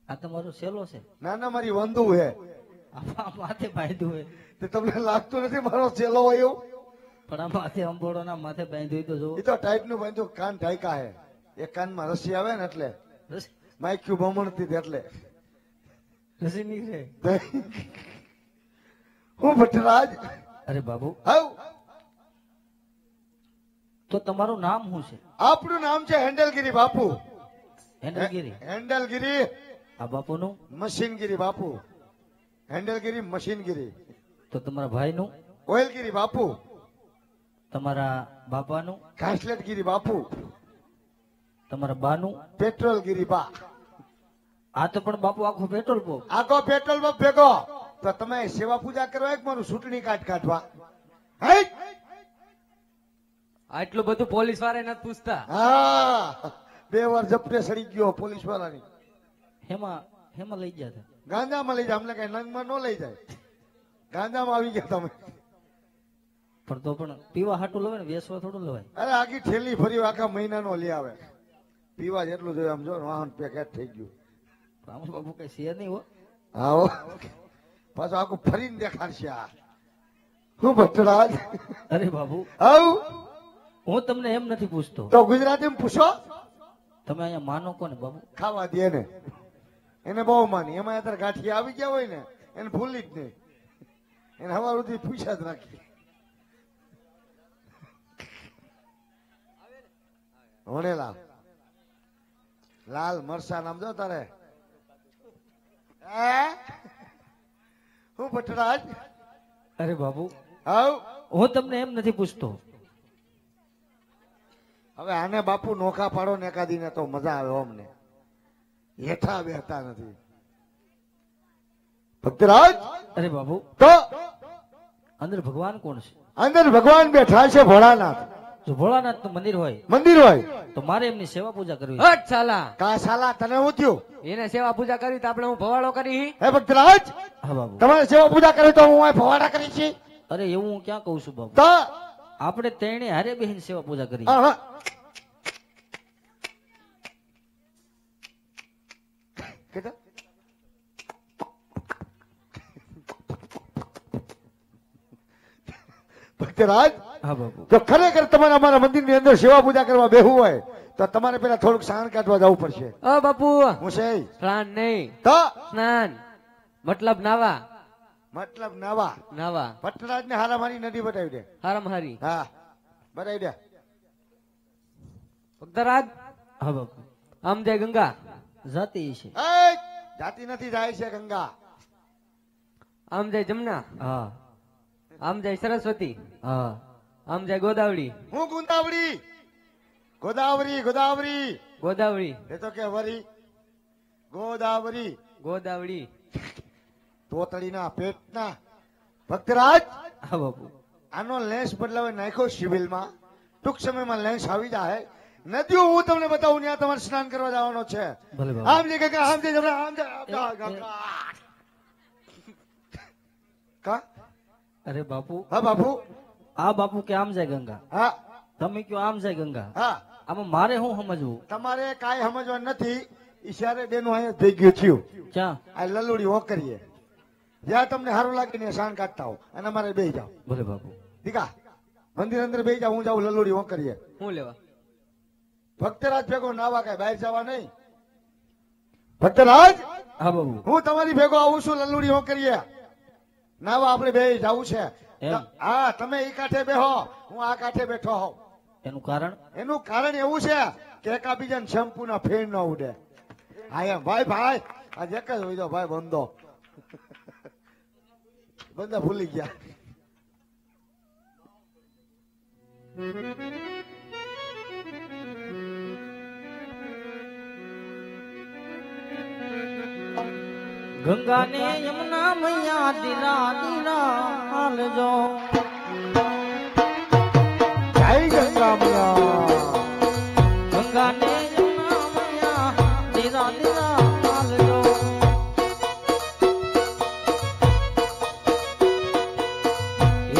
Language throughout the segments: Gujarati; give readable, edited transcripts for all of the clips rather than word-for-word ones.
આ તમારો સેલો છે? ના ના, મારી વંદુ હે. આ માથે બાંધ્યું હોય તે તમને લાગતું નથી મારો ચેલો હોય એવું? પણ આ માથે અંબોડો ના માથે બાંધ્યું હોય તો જો. એ તો ટાઈટ નું બાંધ્યું, કાન ઢાંકા હે. એક કાનમાં રસી આવે ને એટલે માઇક્યુ બમણતી એટલે રસી નીકળે. હું ભટ્ટરાજ. અરે બાબુ, હાઉ તો તમારું નામ શું છે? આપણું નામ છે હેન્ડલગીરી બાપુ. હેન્ડલગીરી? હેન્ડલગીરી. આ બાપુનું? મશીનગીરી બાપુ. હેન્ડલગીરી મશીનગીરી. તો તમારા ભાઈનું? ઓઇલગીરી બાપુ. તમારા બાપાનું? ઘાસલેટગીરી બાપુ. તમારા બાનું? પેટ્રોલગીરી બા. આ તો પણ બાપુ આખો પેટ્રોલ પંપ. આખો પેટ્રોલ પંપ ભેગો. તો તમે સેવા પૂજા કરવા એક મારું ચૂંટણી કાર્ડ કાઢવા? આટલું બધું પોલીસ વાળા નથી પૂછતા. હા, 2 વાર ઝપટે સડી ગયો પોલીસ વાળાની. હેમાં લઈ ગયા હતા? ગાંજામાં લઈ જાય. અમને કઈ નંગમાં ન લઈ જાય. ગાંજામાં આવી ગયા તમે. પણ તો પણ પીવા હાટું લવાય ને, વેસવા થોડું લવાય. અરે આખી થેલી ફરી આખા મહિનાનો લઈ આવે. પીવા જેટલું જોઈએ આમ જો વાહન પેકેટ થઈ ગયું. આમાં બાપુ કઈ છે નહીં હો. હા, પાછું આખું ફરીને દેખાડશે આ. હું ભટ્ટરાજ. અરે બાબુ, આવ હું તમને એમ નથી પૂછતો. તો ગુજરાતીમાં પૂછો. તમે અહીંયા માનો કોને બાબુ? ખાવા દે ને, એને બહુ માની. એમાં અત્યારે ગાંઠિયા આવી ગયા હોય ને એને ભૂલી જ નહીં. એને હવાર સુધી પૂછ્યા જ રાખી. વણેલા લાલ મરસા નામ જો તારે. હું ભટ્ટરાજ. અરે બાબુ, આવ હું તમને એમ નથી પૂછતો. હવે આને બાપુ નોખા પાડો ને એકાદીને તો મજા આવે. અમને હેઠા બેઠા નથી. ભક્તરાજ. અરે બાબુ, તો અંદર ભગવાન કોણ છે? અંદર ભગવાન બેઠા છે ભોળાનાથ. જો ભોળાનાથ નું મંદિર હોય, મંદિર હોય તો મારે એમની સેવા પૂજા કરવી. હટ સાલા. કા સાલા તને હું થયું? એને સેવા પૂજા કરી તો આપણે હું ભવાડો કરી. હે ભક્તરાજ, હા બાબુ. તમારે સેવા પૂજા કરવી તો હું અહીં ભવાડા કરી છે. અરે એવું હું ક્યાં કહું છું બાબુ. તો આપણે તેણે હારે બેહીને સેવા પૂજા કરી. હા, હા. કેટલા? ભક્તરાજ, હા બાબુ. જો ખરેખર તમારે અમારા મંદિરની અંદર સેવા પૂજા કરવા બેહવું હોય તો તમારે પેલા થોડુંક સ્નાન કાઢવા જવું પડશે. ઓ બાપુ, હું છે સ્નાન નહીં, તો સ્નાન મતલબ નાવા. મતલબ નવા. નાવા. ભટ્ટરાજ ને હારામારી નદી બતાવી દે. હારામ હારી. હા, બતાવી દે. ભક્તરાજ, હા બાબુ. આમ જય ગંગા. જાતિ છે. એ જાતિ નથી, જાય છે ગંગા. આમ જય જમના. હા આમ જય સરસ્વતી. હા. આમ જય ગોદાવરી. હું ગુંદાવરી. ગોદાવરી ગોદાવરી ગોદાવરી. એ તો કે વરી ગોદાવરી. ગોદાવરી. તોતડીના પેટના. ભક્તરાજ, હા બાબુ. આનો લેન્સ બદલાવે નાખ્યો સિવિલમાં. ટૂંક સમયમાં લેન્સ આવી જાય. નદીઓ હું તમને બતાવું ત્યાં તમારે સ્નાન કરવા જવાનો છે. ભલે બાબુ. આમ જે ગંગા, આમ જે જમણા, આમ જે કા. અરે બાપુ, હા બાપુ. આ બાપુ કે આમ જાય ગંગા, હા તમે કયો આમ જાય ગંગા. હા, આમાં મારે શું સમજવું? તમારે કાંઈ સમજવા નથી. ઈશારે બેનું અહીંયા થઈ ગયું થયું. ક્યાં? આ લલુડી હો કરીએ. જ્યાં તમને સારું લાગે ને શાન કાઢતા હો અને અમારે બેસી જાઓ. ભલે બાપુ. દીકા મંદિર અંદર બેસી જાઓ. હું જાઉં લલુડી હો કરીએ. હું લેવા? ભક્તરાજ ભેગો નાવા કાંઈ બહાર જવા નહીં. ભક્તરાજ, હા બાબુ. હું તમારી ભેગો આવું છું. લલુડી હો કરીએ. નાવા આપણે બે જવું છે. એમ? હા, તમે ઈ કાંઠે બેહો, હું આ કાંઠે બેઠો હોઉં. એનું કારણ? એનું કારણ એવું છે કે એકાબીજાને શેમ્પુ ના ફેર ન ઉડે. હા એમ ભાઈ, ભાઈ આ એક જ હોય તો ભાઈ બંધો. બંધા ભૂલી ગયા. ગંગા ને યમુના મૈયા દીરા દીરા હાલજો. જય ગંગા મૈયા. ગંગા ને યમુના મૈયા દીરા દીરા હાલજો.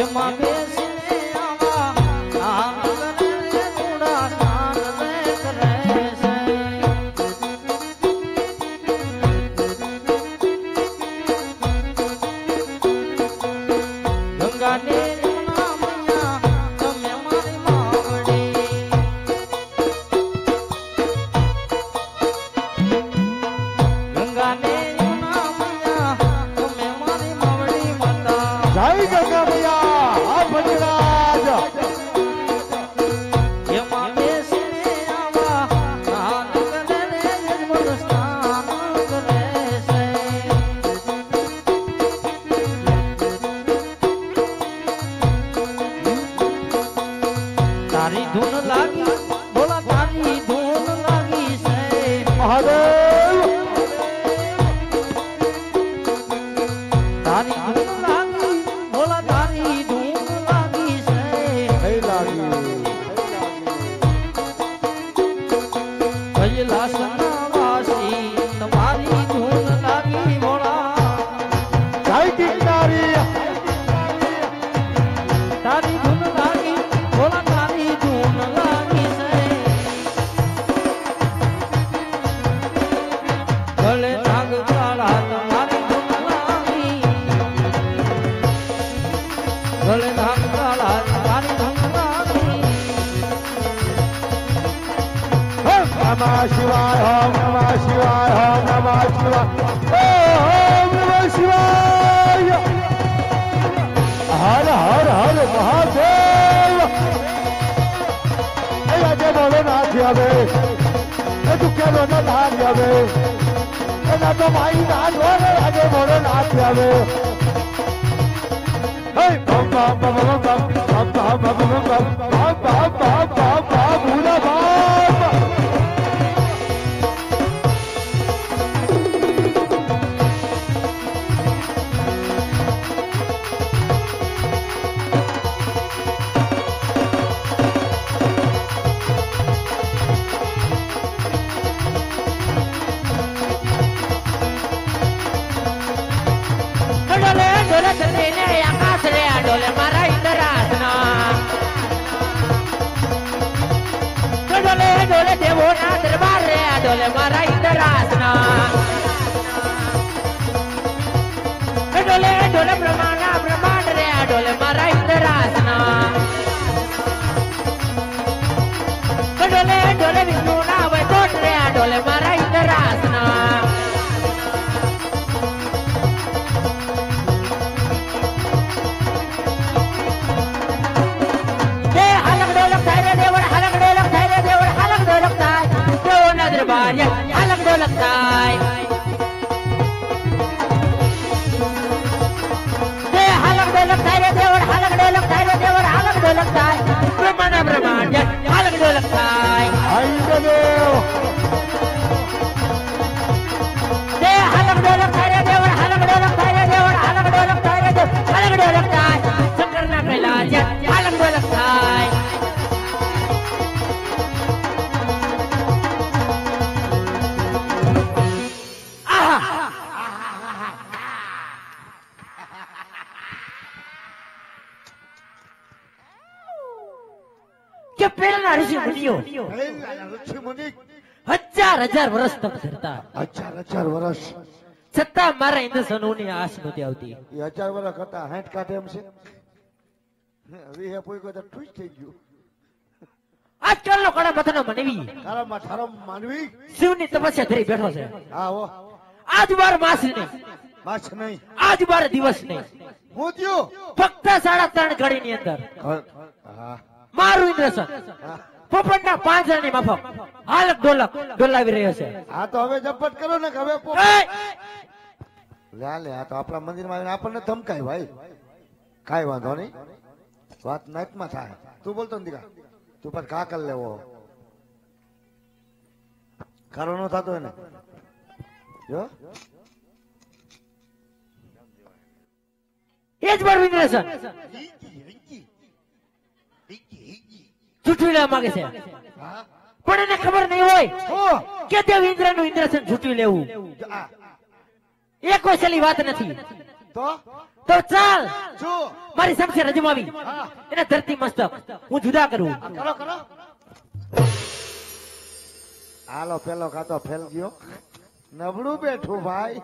એમાં બેસીને આવા આ નગરને થોડા સ્નાન રે કરે છે. જય ગંગા મૈયા આ ભજરાજ એમાં બેસીને આવા સ્નાન કરે રે યજમાન સ્નાન કરે છે. તારી ધૂન લાગી બોલા તારી ધૂન લાગી છે. મહાદેવ તારી ધૂન લાગી બોલા તારી ધૂન લાગી છે. કઈ લાગી કૈલાસના વાસી તમારી ધૂન લાગી બોલા જય કિંકારી તારી ધૂન લાગી બોલા તારી ધૂન લાગી છે. ગળે નાગ કાળા તમારી ધૂન લાગી ગળે નાગ કાળા તમારી ધૂન લાગી. ઓમ નમઃ શિવાય ઓમ નમઃ શિવાય ઓમ નમઃ શિવાય ઓમ નમઃ શિવાય હર હર હર મહાદેવ એ આજે બોલો નાથી આવે એ તું કેલો ન નાથી આવે એ ના તો માઈ ના જોડે આજે બોલો નાથી આવે હે બમ બમ બમ બમ બમ બમ બમ બમ બમ ભૂલા બાપ ડોલે ડોલે ચંદ્રીને આકાશ રે ડોલે મારા ઇન્દ્રાસના ડોલે ડોલે દેવોના દરબાર રે ડોલે મારા ઇન્દ્રાસના ડોલે ડોલે બ્રહ્માના બ્રહ્માંડ રે ડોલે મારા ઇન્દ્રાસના ડોલે ડોલે વિષ્ણુના વૈકુંઠ રે ડોલે મારા ઇન્દ્રાસના દરબારિયા હાલક ડોલક થાય તે હાલક ડોલક થાય રે દેવડ હાલક ડોલક થાય રે દેવડ હાલક ડોલક થાય બ્રહ્માના બ્રહ્માંડ હાલક ડોલક થાય આઈન્દ્રદેવ તે હાલક ડોલક થાય રે દેવડ હાલક ડોલક થાય રે દેવડ હાલક ડોલક થાય રે દેવડ હાલક ડોલક થાય શંકરના કૈલાસ હાલક ડોલક થાય કે પેલા ઋષિ મુનિઓ ઋષિ મુનિ હજાર હજાર વર્ષ તપ ધરતા હજાર વર્ષ છતાં મારા ઇન્દ્રસનોની આશ નહોતી આવતી. એ 1000 વર્ષ હતા 60 કાઢે એમ છે હવે કોઈ કોઈ તો ઠૂસ થઈ ગયું આજકાલનો કડા માથાનો મનવી તારામાં ઠારમ માનવી શિવની તપસ્યા ધરી બેઠો છે. હા હો આજ બાર માસ નહીં માછ નહીં આજ બાર દિવસ નહીં હું થયું ફક્ત 3.5 ઘડીની અંદર હા મારું ઇન્દ્રસન પોપટના પાંજરાની માફક હાલક ડોલક ડોલાવી રહ્યો છે. હા તો હવે ઝપટ કરો ને કે હવે એ! લે આ તો આપણા મંદિરમાં આવીને આપણને ધમકાય ભાઈ કાંઈ વાંધો નહીં વાત નાઈટમાં થાય તું બોલતો ને દીકા તું પણ કા કર લેવો કારો નો થતો એને જો એ જ મારું ઇન્દ્રસન છૂટવી લેવા માંગે છે પણ એને ખબર નહીં હોય કે દેવ ઇન્દ્રનું ઇન્દ્રસન છૂટવી લેવું એ કોઈ સહેલી વાત નથી. તો તો ચાલ શું મારી શમશેર અજમાવી એને ધરતી મસ્તક હું જુદા કરું. કરો કરો હાલો પેલો ખાતો ફેલ ગયો નબળું બેઠું ભાઈ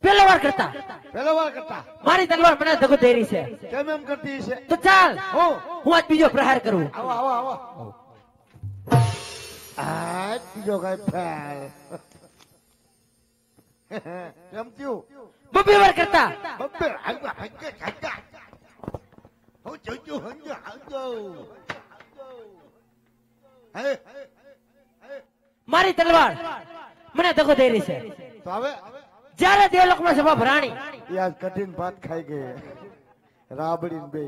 પેલો વાર કરતા પેલો વાર કરતા મારી તલવાર મને ધગો દઈ રહી છે. કેમ એમ કરતી છે તો ચાલ હું હું આજ બીજો પ્રહાર કરું. આવો આવો આવો આ બીજો કઈ ફેલ કેમ થયું બબ્બે વાર કરતા બબ્બે આગા આગા આગા હું જોજો હંજો હંજો હે મારી તલવાર મને દગો દઈ રહી છે તો હવે જ્યારે દેવલોકમાં સભા ભરાણી યાર કઠિન ભાત ખાઈ ગઈ રાબડી બે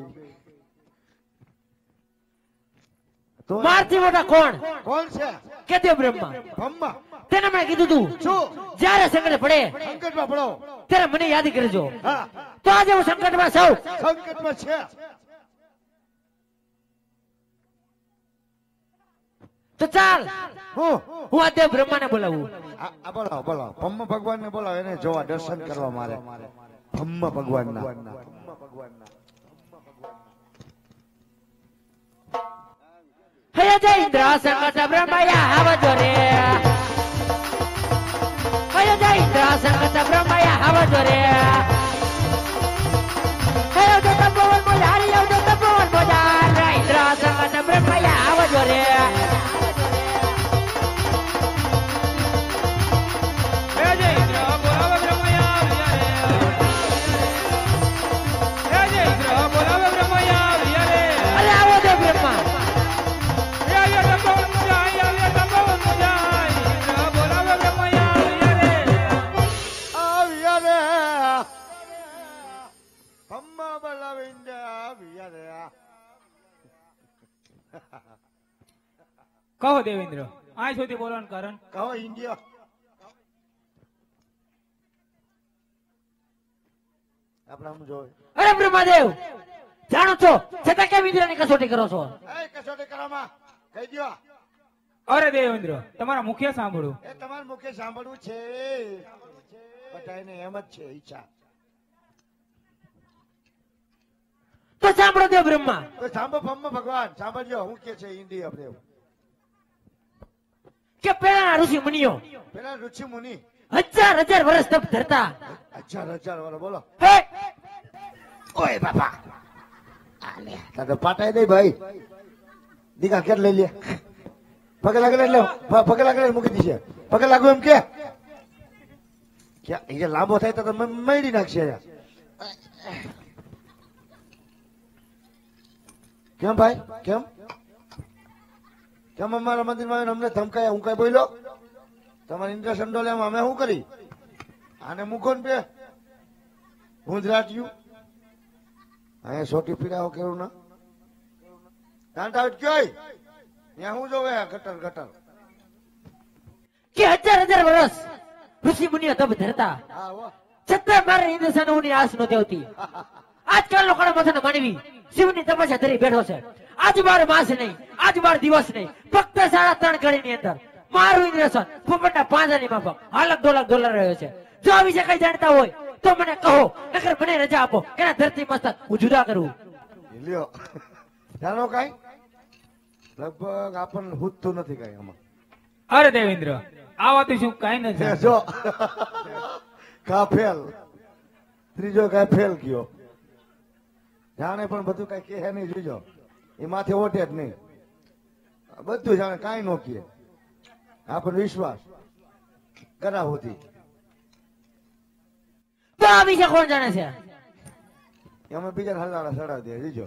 તો મારથી મોટા કોણ કોણ છે કે દેવ બ્રહ્મા બ્રહ્મા તેને મેં કીધું તું શું જ્યારે સંકટ પડે સંકટમાં પડો ત્યારે મને યાદ કરજો હા તો આજે હું સંકટમાં છું સંકટમાં છે તો ચાલ હું હું આ દેવ બ્રહ્માને બોલાવું આ બોલાવો બોલાવો બ્રહ્મ ભગવાનને બોલાવો એને જોવા દર્શન કરવા મારે બ્રહ્મ ભગવાનના હે જય ઇન્દ્ર સંકટ બ્રહ્મયા આવજો રે હે જય ઇન્દ્ર સંકટ બ્રહ્મયા આવજો રે હે જો તપોવન મોજારી આવજો તપોવન મોજાર જય ઇન્દ્ર સંકટ બ્રહ્મયા આવજો રે અરે આવો દેવ બ્રહ્મા આવ્યા રે બ્રહ્મ બોલાવીને આવ્યા રે કહો દેવેન્દ્ર આ સુધી બોલવાનું કારણ કહો ઇન્ડિયા આપણે આમ જોઈ અરે બ્રહ્માદેવ જાણો છો છતાં કેમ ઇન્દ્રની કસોટી કરો છો એ કસોટી કરવામાં કહી દ્યો અરે દેવેન્દ્ર તમારા મુખ્ય સાંભળું એ તમારા મુખે સાંભળવું છે બધાને એમ જ છે ઈચ્છા તો સાંભળો દેવ બ્રહ્મા તો સાંભળો બ્રહ્મ ભગવાન સાંભળજો હું કે છે ઇન્ડિયા આપણે કે પેલાના ઋષિ મુનિઓ પેલા ઋષિ મુનિ હજાર હજાર વર્ષ તપ ધરતા હજાર વાળો બોલો હે ઓય બાપા તારે પાટાઈ દે ભાઈ દીકા કેટ લઈ લે પગે લાગે એટલે પગે લાગે મૂકી દીશે પગે લાગુ એમ કે એ લાંબો થાય તો મળી નાખશે કેમ ભાઈ કેમ કેમ અમારા મંદિરમાં આવીને અમને ધમકાયા હું કઈ બોલ્યો તમારી ઇન્દ્ર સંડોલિયામાં અમે શું કરી આને મૂકો ને બે ગુજરાતીયું અહીંયા સોટી પીડાવો કેવું ના કાંટા કયો ત્યાં હું જોવે ગટર ગટર કે હજાર હજાર વર્ષ ઋષિ મુનિઓ તપ ધરતા હા હો છતાં મારે ઇન્દ્રસનોની આસ નહોતી આવતી આજકાલ લોકો માથાને માનવી શિવની તપસ્યા ધરી બેઠો છે આજ બાર માસ નહીં આજ બાર દિવસ નહીં ફક્ત 3.5 ઘડીની અંદર મારું ઇન્દ્રસન પોપટના પાંજરાની માફક હાલક ડોલર રહ્યો છે જો આ વિશે કઈ જાણતા હોય તો મને કહો નકર મને રજા આપો કે ધરતી મસ્તક હું જુદા કરું લ્યો જાણો કઈ લગભગ આપણને હૂતું નથી કઈ આમાં અરે દેવેન્દ્ર આ વાત શું કઈ છે નથી જો કા ફેલ ત્રીજો કઈ ફેલ ગયો જાણે પણ બધું કઈ કહે નહીં જોજો એ માથે ઓટે જ નહીં બધું જાણે કઈ નો કહે આપણને વિશ્વાસ કરા હોતી તો આ વિશે કોણ જાણે છે અમે બીજા હલાડા ચડાવી દે જોજો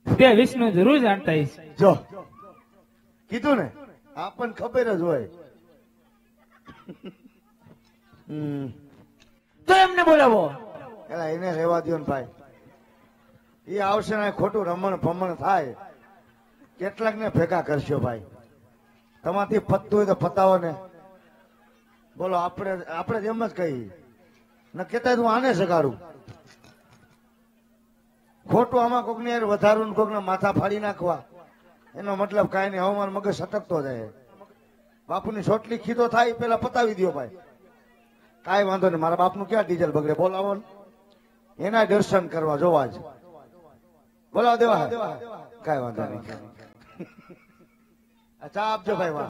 તે વિષ્ણુ જરૂર જાણતા હશે. જો કીધું ને આપણને ખબર જ હોય તો એમને બોલાવો એલા એને રહેવા દો ને ભાઈ એ આવશે ને ખોટું રમણ ભમણ થાય કેટલાક ને ભેગા કરશો ભાઈ તમારથી પતતું હોય તો પતાવો ને બોલો આપણે એમ જ કહી ન કેતા હું આને સગાડું ખોટું આમાં કોક ને વધારું ને કોક ને માથા ફાડી નાખવા એનો મતલબ કાંઈ નહીં. હવે મારો મગજ સટકતો જાય. બાપુની સોટલી ખીધો થાય પેલા પતાવી દો ભાઈ, કાંઈ વાંધો નહીં. મારા બાપનું ક્યાં ડીઝલ બગડે, બોલાવો ને એના દર્શન કરવા જોવા જ બોલાવો દેવા, કાંઈ વાંધો નહીં. ચા આપજો ભાઈ.